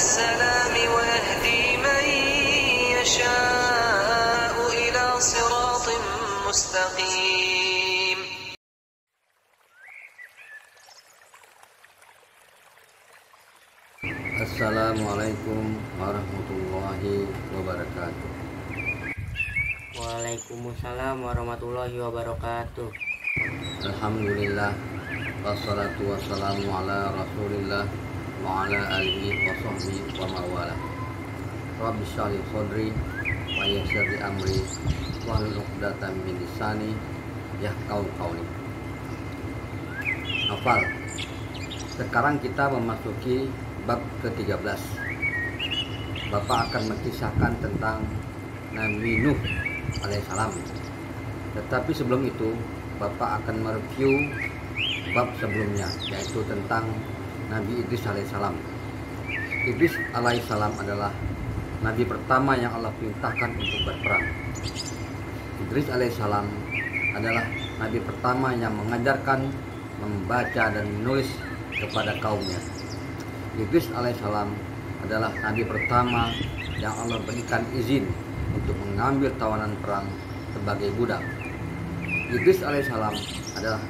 السلام ويهدي من يشاء إلى صراط مستقيم. Assalamualaikum warahmatullahi wabarakatuh. Waalaikumsalam warahmatullahi wabarakatuh. Alhamdulillah, wassalatu wassalamu ala rasulillah wa ala alihi wa sahbihi wa mawala. Rabbi shrah li sadri wa yassir li amri wahlul 'uqdatam min lisani yafqahu qawli. Hafal. Sekarang kita memasuki bab ke-13. Bapak akan mengisahkan tentang Nabi Nuh alaihissalam. Tetapi sebelum itu, Bapak akan mereview bab sebelumnya, yaitu tentang Nabi Idris alaihissalam. Idris alaihissalam adalah Nabi pertama yang Allah perintahkan untuk berperang. Idris alaihissalam adalah Nabi pertama yang mengajarkan membaca dan menulis kepada kaumnya. Idris alaihissalam adalah Nabi pertama yang Allah berikan izin untuk mengambil tawanan perang sebagai budak. Idris alaihissalam adalah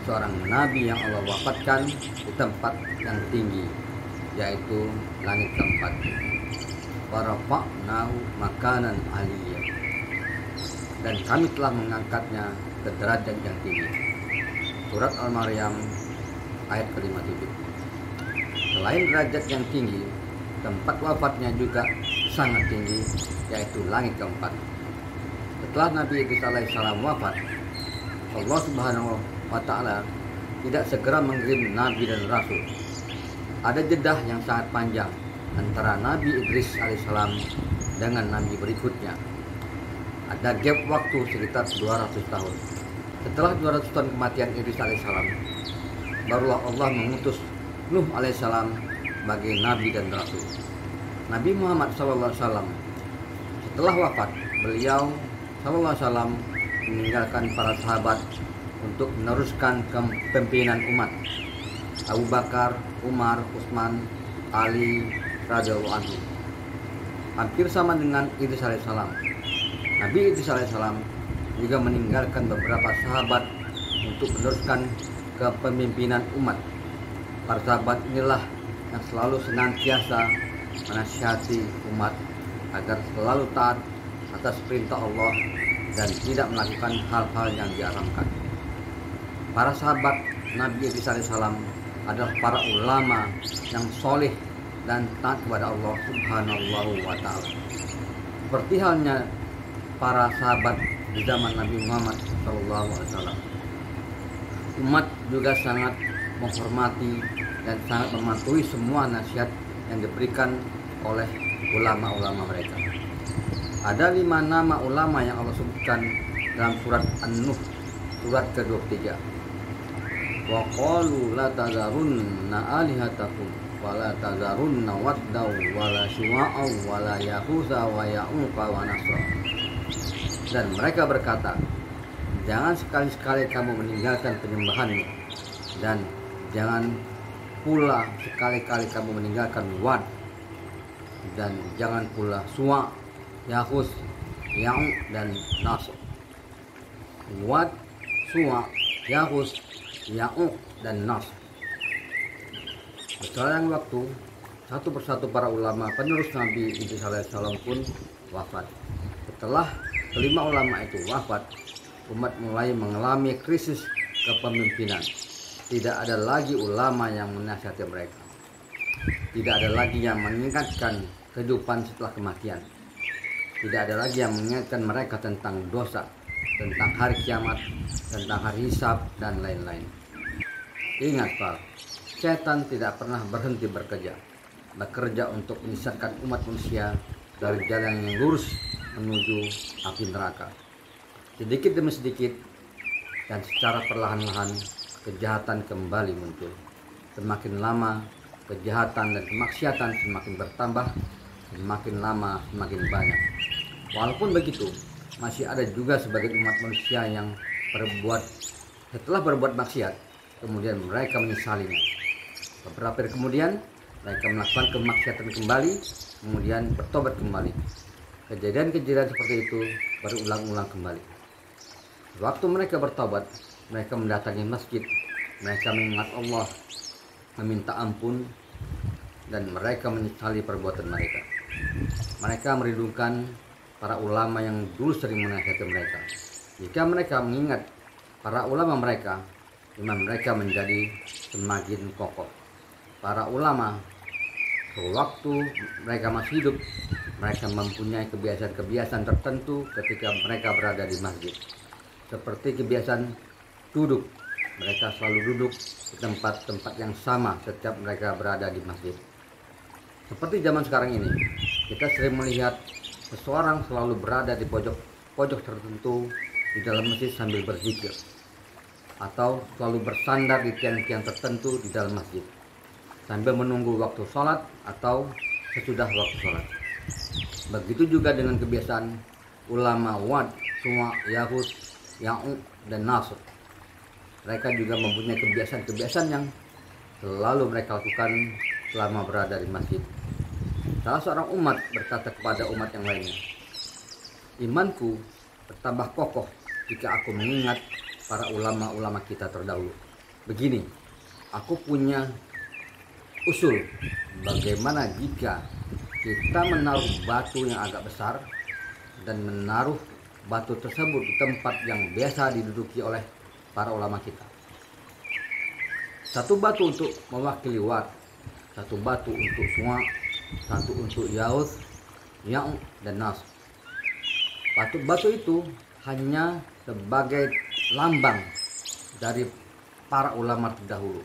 seorang Nabi yang Allah wafatkan di tempat yang tinggi, yaitu langit keempat. Warafa'nahu makanan aliyya, dan kami telah mengangkatnya ke derajat yang tinggi. Surat Al-Maryam ayat ke-57. Selain derajat yang tinggi, tempat wafatnya juga sangat tinggi, yaitu langit keempat. Setelah Nabi Idris alaihissalam wafat, Allah Subhanahu wa Ta'ala tidak segera mengirim Nabi dan Rasul. Ada jedah yang sangat panjang antara Nabi Idris alaihissalam dengan Nabi berikutnya. Ada gap waktu sekitar 200 tahun. Setelah 200 tahun kematian Idris alaihissalam, barulah Allah mengutus Nuh alaihissalam sebagai Nabi dan Rasul. Nabi Muhammad SAW setelah wafat, beliau SAW meninggalkan para sahabat untuk meneruskan kepemimpinan umat. Abu Bakar, Umar, Utsman, Ali radhiyallahu anhu. Hampir sama dengan Idris alaihissalam. Nabi Idris alaihissalam juga meninggalkan beberapa sahabat untuk meneruskan kepemimpinan umat. Para sahabat inilah yang selalu senantiasa menasihati umat agar selalu taat atas perintah Allah dan tidak melakukan hal-hal yang diharamkan. Para sahabat Nabi Idris alaihissalam adalah para ulama yang soleh dan taat kepada Allah Subhanahu wa Ta'ala. Seperti halnya para sahabat di zaman Nabi Muhammad SAW. Umat juga sangat menghormati dan sangat mematuhi semua nasihat yang diberikan oleh ulama-ulama mereka. Ada 5 nama ulama yang Allah sebutkan dalam surat An-Nuh, surat ke-23. Wa qalu la tazarunna alihatakum wa la tazarunna waddaw wa la syuwa'aw wa la yahuza wa ya'uqa wa nasra. Dan mereka berkata, jangan sekali-sekali kamu meninggalkan penyembahanmu, dan jangan pula sekali-kali kamu meninggalkan Wad, dan jangan pula Suwa, Yahus, Ya'uq dan Nasr. Wad, Suwa, Yahus, Ya'uq dan Nasr. Berjalan waktu, satu persatu para ulama penerus Nabi Idris alaihissalam pun wafat. Setelah kelima ulama itu wafat, umat mulai mengalami krisis kepemimpinan. Tidak ada lagi ulama yang menasihati mereka. Tidak ada lagi yang mengingatkan kehidupan setelah kematian. Tidak ada lagi yang mengingatkan mereka tentang dosa, tentang hari kiamat, tentang hari hisab, dan lain-lain. Ingat Pak, setan tidak pernah berhenti bekerja untuk menyesatkan umat manusia dari jalan yang lurus menuju api neraka. Sedikit demi sedikit dan secara perlahan-lahan kejahatan kembali muncul. Semakin lama kejahatan dan kemaksiatan semakin bertambah, semakin lama semakin banyak. Walaupun begitu, masih ada juga sebagian umat manusia yang setelah berbuat maksiat, kemudian mereka menyesalinya. Beberapa hari kemudian, mereka melakukan kemaksiatan kembali, kemudian bertobat kembali. Kejadian-kejadian seperti itu berulang-ulang kembali. Waktu mereka bertobat, mereka mendatangi masjid, mereka mengingat Allah, meminta ampun, dan mereka menyesali perbuatan mereka. Mereka merindukan para ulama yang dulu sering menasihati mereka. Jika mereka mengingat para ulama mereka, iman mereka menjadi semakin kokoh. Para ulama, sewaktu mereka masih hidup, mereka mempunyai kebiasaan-kebiasaan tertentu ketika mereka berada di masjid. Seperti kebiasaan duduk, mereka selalu duduk di tempat-tempat yang sama setiap mereka berada di masjid. Seperti zaman sekarang ini, kita sering melihat seseorang selalu berada di pojok tertentu di dalam masjid sambil berzikir, atau selalu bersandar di tiang-tiang tertentu di dalam masjid sambil menunggu waktu sholat atau sesudah waktu sholat. Begitu juga dengan kebiasaan ulama Wad, Suwa, Yahud, Ya'u, dan Nasr. Mereka juga mempunyai kebiasaan-kebiasaan yang selalu mereka lakukan selama berada di masjid. Salah seorang umat berkata kepada umat yang lainnya, "Imanku bertambah kokoh jika aku mengingat para ulama-ulama kita terdahulu. Begini, aku punya usul, bagaimana jika kita menaruh batu yang agak besar dan menaruh batu tersebut di tempat yang biasa diduduki oleh para ulama kita. Satu batu untuk mewakili Wad, satu batu untuk Suwa, satu untuk Ya'ud, Ya'u, dan Nas. Batu-batu itu hanya sebagai lambang dari para ulama terdahulu.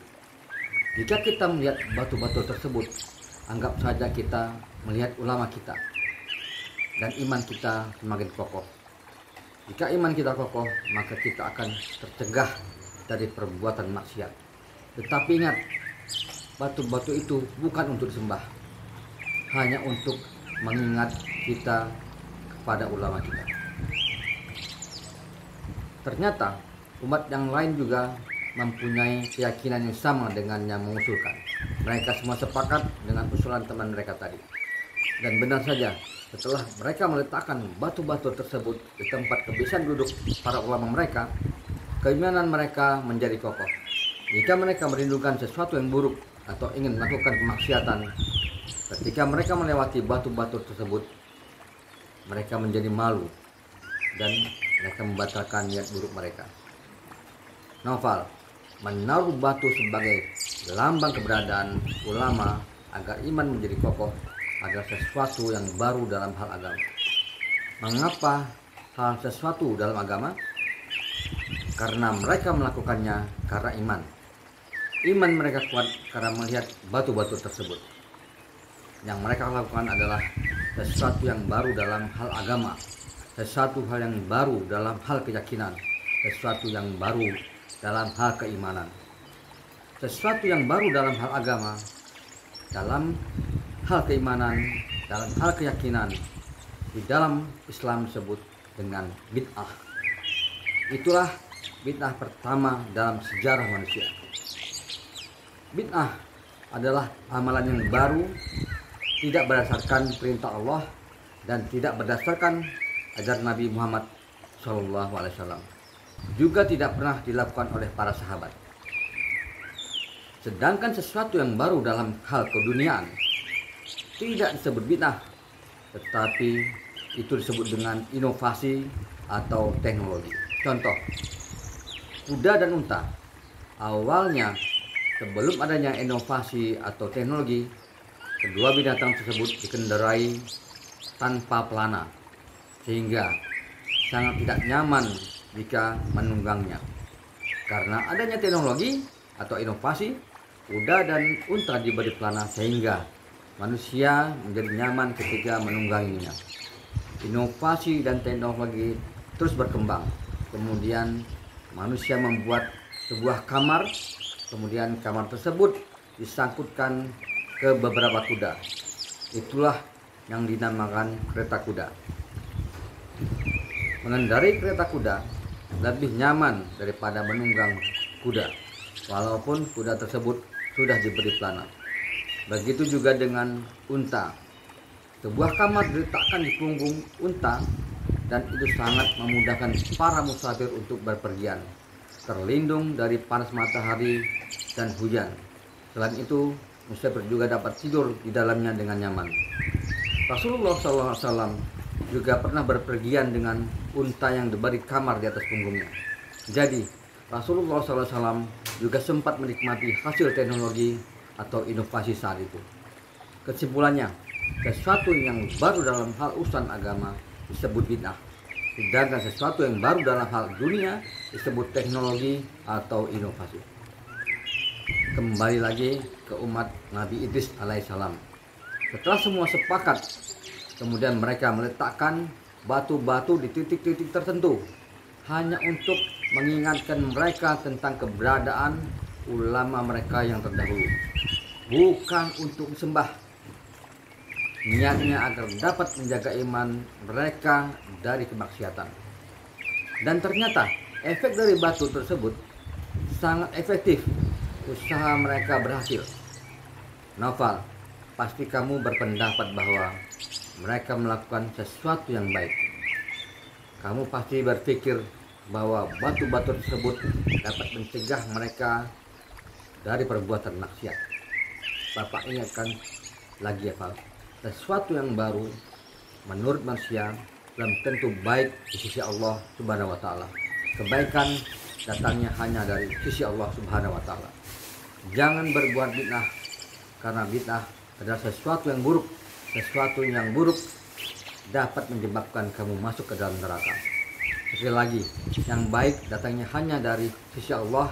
Jika kita melihat batu-batu tersebut, anggap saja kita melihat ulama kita, dan iman kita semakin kokoh. Jika iman kita kokoh, maka kita akan tercegah dari perbuatan maksiat. Tetapi ingat, batu-batu itu bukan untuk disembah, hanya untuk mengingat kita kepada ulama kita. Ternyata umat yang lain juga mempunyai keyakinan yang sama dengan yang mengusulkan. Mereka semua sepakat dengan usulan teman mereka tadi. Dan benar saja, setelah mereka meletakkan batu-batu tersebut di tempat kebiasaan duduk para ulama mereka, keimanan mereka menjadi kokoh. Jika mereka merindukan sesuatu yang buruk atau ingin melakukan kemaksiatan, ketika mereka melewati batu-batu tersebut, mereka menjadi malu dan mereka membatalkan niat buruk mereka. Novel menaruh batu sebagai lambang keberadaan ulama agar iman menjadi kokoh adalah sesuatu yang baru dalam hal agama. Mengapa hal sesuatu dalam agama? Karena mereka melakukannya karena iman. Iman mereka kuat karena melihat batu-batu tersebut. Yang mereka lakukan adalah sesuatu yang baru dalam hal agama, sesuatu hal yang baru dalam hal keyakinan, sesuatu yang baru dalam hal keimanan. Sesuatu yang baru dalam hal agama, dalam hal keimanan, dalam hal keyakinan, di dalam Islam disebut dengan bid'ah. Itulah bid'ah pertama dalam sejarah manusia. Bid'ah adalah amalan yang baru, tidak berdasarkan perintah Allah dan tidak berdasarkan ajaran Nabi Muhammad SAW. Juga tidak pernah dilakukan oleh para sahabat. Sedangkan sesuatu yang baru dalam hal keduniaan tidak disebut bid'ah, tetapi itu disebut dengan inovasi atau teknologi. Contoh, kuda dan unta. Awalnya sebelum adanya inovasi atau teknologi, kedua binatang tersebut dikendarai tanpa pelana, sehingga sangat tidak nyaman jika menunggangnya. Karena adanya teknologi atau inovasi, kuda dan unta diberi pelana sehingga manusia menjadi nyaman ketika menungganginya. Inovasi dan teknologi terus berkembang. Kemudian manusia membuat sebuah kamar, kemudian kamar tersebut disangkutkan ke beberapa kuda. Itulah yang dinamakan kereta kuda. Mengendarai kereta kuda lebih nyaman daripada menunggang kuda, walaupun kuda tersebut sudah diberi pelana. Begitu juga dengan unta. Sebuah kamar diletakkan di punggung unta dan itu sangat memudahkan para musafir untuk berpergian, terlindung dari panas matahari dan hujan. Selain itu, musafir juga dapat tidur di dalamnya dengan nyaman. Rasulullah SAW juga pernah berpergian dengan unta yang diberi kamar di atas punggungnya. Jadi, Rasulullah SAW juga sempat menikmati hasil teknologi atau inovasi saat itu. Kesimpulannya, sesuatu yang baru dalam hal urusan agama disebut bid'ah, sedangkan sesuatu yang baru dalam hal dunia disebut teknologi atau inovasi. Kembali lagi ke umat Nabi Idris alaihissalam. Setelah semua sepakat, kemudian mereka meletakkan batu-batu di titik-titik tertentu hanya untuk mengingatkan mereka tentang keberadaan ulama mereka yang terdahulu, bukan untuk disembah. Niatnya agar dapat menjaga iman mereka dari kemaksiatan. Dan ternyata efek dari batu tersebut sangat efektif. Usaha mereka berhasil. Naufal, pasti kamu berpendapat bahwa mereka melakukan sesuatu yang baik. Kamu pasti berpikir bahwa batu-batu tersebut dapat mencegah mereka dari perbuatan maksiat. Bapak ingatkan lagi ya Pak, sesuatu yang baru menurut manusia belum tentu baik di sisi Allah Subhanahu wa taala. Kebaikan datangnya hanya dari sisi Allah Subhanahu wa taala. Jangan berbuat bid'ah, karena bid'ah adalah sesuatu yang buruk. Sesuatu yang buruk dapat menyebabkan kamu masuk ke dalam neraka. Sekali lagi, yang baik datangnya hanya dari sisi Allah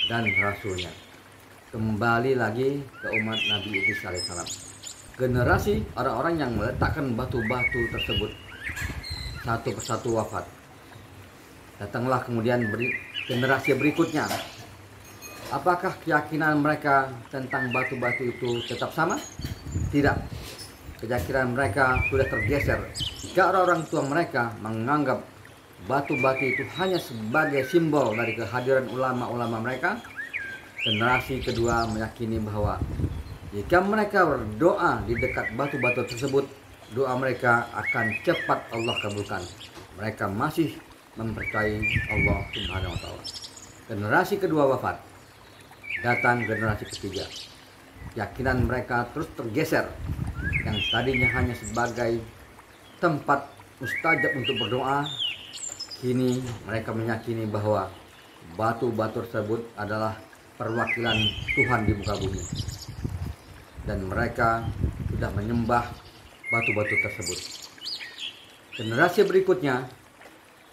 dan Rasulnya. Kembali lagi ke umat Nabi Idris alaihissalam. Generasi orang-orang yang meletakkan batu-batu tersebut satu persatu wafat. Datanglah kemudian generasi berikutnya. Apakah keyakinan mereka tentang batu-batu itu tetap sama? Tidak. Keyakinan mereka sudah tergeser. Jika orang-orang tua mereka menganggap batu-batu itu hanya sebagai simbol dari kehadiran ulama-ulama mereka, generasi kedua meyakini bahwa jika mereka berdoa di dekat batu-batu tersebut, doa mereka akan cepat Allah kabulkan. Mereka masih mempercayai Allah Subhanahu wa taala. Generasi kedua wafat. Datang generasi ketiga. Keyakinan mereka terus tergeser. Yang tadinya hanya sebagai tempat mustajab untuk berdoa, kini mereka meyakini bahwa batu-batu tersebut adalah perwakilan Tuhan di muka bumi. Dan mereka sudah menyembah batu-batu tersebut. Generasi berikutnya,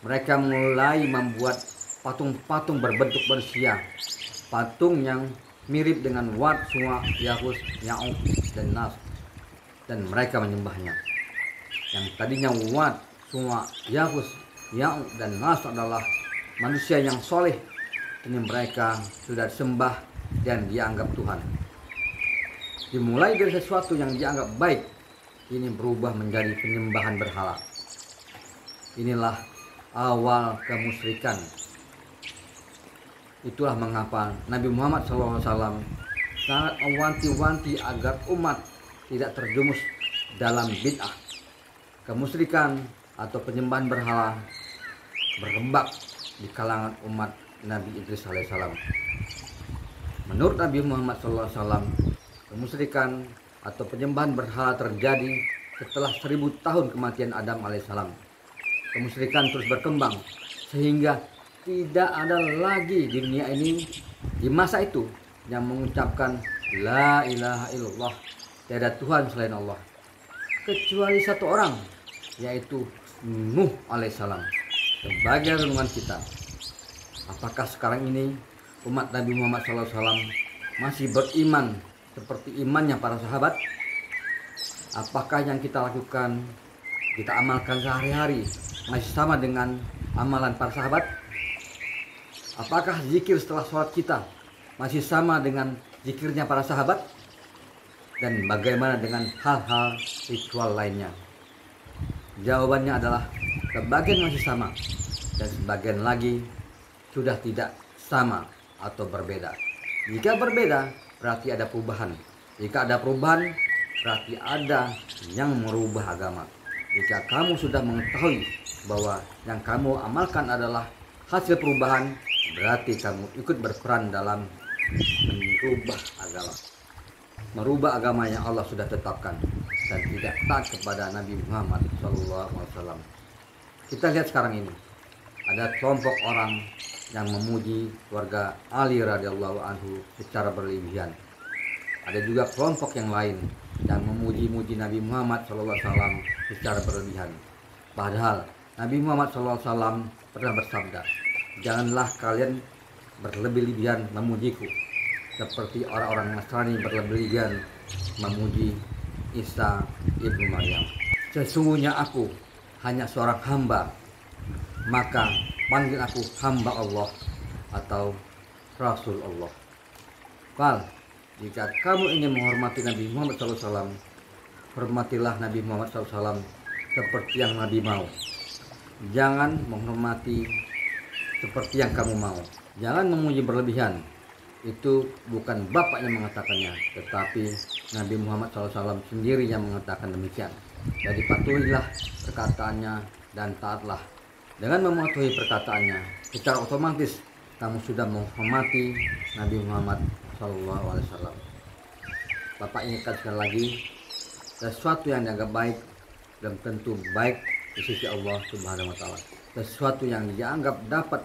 mereka mulai membuat patung-patung berbentuk manusia, patung yang mirip dengan Wat, Suwa, Yahus, Ya'uq, dan Nas, dan mereka menyembahnya. Yang tadinya Wat, Suwa, Yahus, Ya'uq, dan Nas adalah manusia yang soleh, kini mereka sudah sembah dan dianggap Tuhan. Dimulai dari sesuatu yang dianggap baik, ini berubah menjadi penyembahan berhala. Inilah awal kemusyrikan. Itulah mengapa Nabi Muhammad SAW sangat mewanti-wanti agar umat tidak terjumus dalam bid'ah. Kemusyrikan atau penyembahan berhala berkembang di kalangan umat Nabi Idris alaihissalam. Menurut Nabi Muhammad SAW, kemusyrikan atau penyembahan berhala terjadi setelah 1000 tahun kematian Adam alaihissalam. Kemusyrikan terus berkembang sehingga tidak ada lagi di dunia ini di masa itu yang mengucapkan La ilaha illallah, tiada Tuhan selain Allah, kecuali satu orang, yaitu Nuh alaihissalam. Sebagai renungan kita, apakah sekarang ini umat Nabi Muhammad SAW masih beriman seperti imannya para sahabat? Apakah yang kita lakukan, kita amalkan sehari-hari masih sama dengan amalan para sahabat? Apakah zikir setelah sholat kita masih sama dengan zikirnya para sahabat? Dan bagaimana dengan hal-hal ritual lainnya? Jawabannya adalah sebagian masih sama dan sebagian lagi sudah tidak sama atau berbeda. Jika berbeda, berarti ada perubahan. Jika ada perubahan, berarti ada yang merubah agama. Jika kamu sudah mengetahui bahwa yang kamu amalkan adalah hasil perubahan, berarti kamu ikut berperan dalam merubah agama. Merubah agama yang Allah sudah tetapkan dan tidak taat kepada Nabi Muhammad SAW. Kita lihat sekarang ini, ada kelompok orang yang memuji keluarga Ali radhiyallahu anhu secara berlebihan. Ada juga kelompok yang lain yang memuji-muji Nabi Muhammad SAW secara berlebihan. Padahal Nabi Muhammad SAW pernah bersabda, janganlah kalian berlebih-lebihan memujiku, seperti orang-orang Nasrani berlebih-lebihan memuji Isa ibnu Maryam. Sesungguhnya aku hanya seorang hamba, maka panggil aku hamba Allah atau Rasul Allah. Jika kamu ingin menghormati Nabi Muhammad SAW, hormatilah Nabi Muhammad SAW seperti yang Nabi mau. Jangan menghormati seperti yang kamu mau. Jangan memuji berlebihan. Itu bukan Bapak yang mengatakannya, tetapi Nabi Muhammad SAW sendiri yang mengatakan demikian. Jadi patuhilah perkataannya dan taatlah. Dengan mematuhi perkataannya, secara otomatis kamu sudah menghormati Nabi Muhammad SAW. Bapak ingatkan sekali lagi, sesuatu yang dianggap baik belum tentu baik di sisi Allah Subhanahu wa Ta'ala. Sesuatu yang dianggap dapat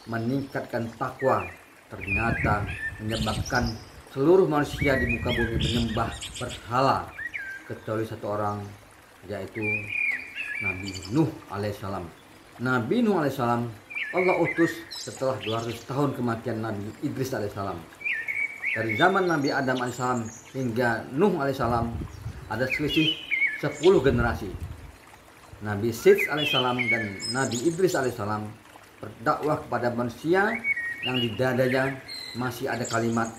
meningkatkan takwa ternyata menyebabkan seluruh manusia di muka bumi menyembah berhala kecuali satu orang, yaitu Nabi Nuh alaihissalam. Nabi Nuh alaihissalam Allah utus setelah 200 tahun kematian Nabi Idris alaihissalam. Dari zaman Nabi Adam alaihissalam hingga Nuh alaihissalam ada selisih 10 generasi. Nabi Syed alaihissalam dan Nabi Idris alaihissalam berdakwah kepada manusia yang di dadanya masih ada kalimat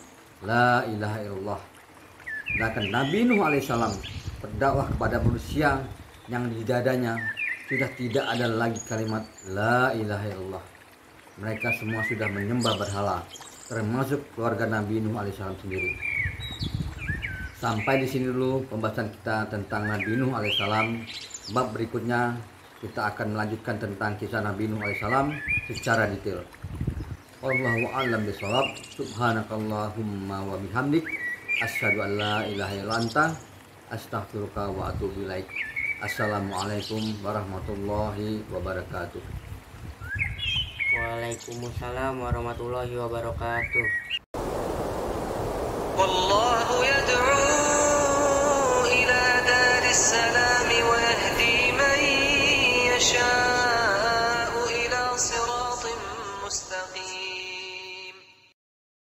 La ilaha illallah. Sedangkan Nabi Nuh alaihissalam berdakwah kepada manusia yang di dadanya sudah tidak ada lagi kalimat La ilaha illallah. Mereka semua sudah menyembah berhala, termasuk keluarga Nabi Nuh alaihissalam sendiri. Sampai di sini dulu pembahasan kita tentang Nabi Nuh alaihissalam. Bab berikutnya kita akan melanjutkan tentang kisah Nabi Nuh alaihissalam secara detail. Wallahu a'lam bishawab. Subhanakallahumma wa bihamdik asyhadu an la ilaha illa anta astaghfiruka wa atubu ilaik. Assalamualaikum warahmatullahi wabarakatuh. Waalaikumsalam warahmatullahi wabarakatuh. والله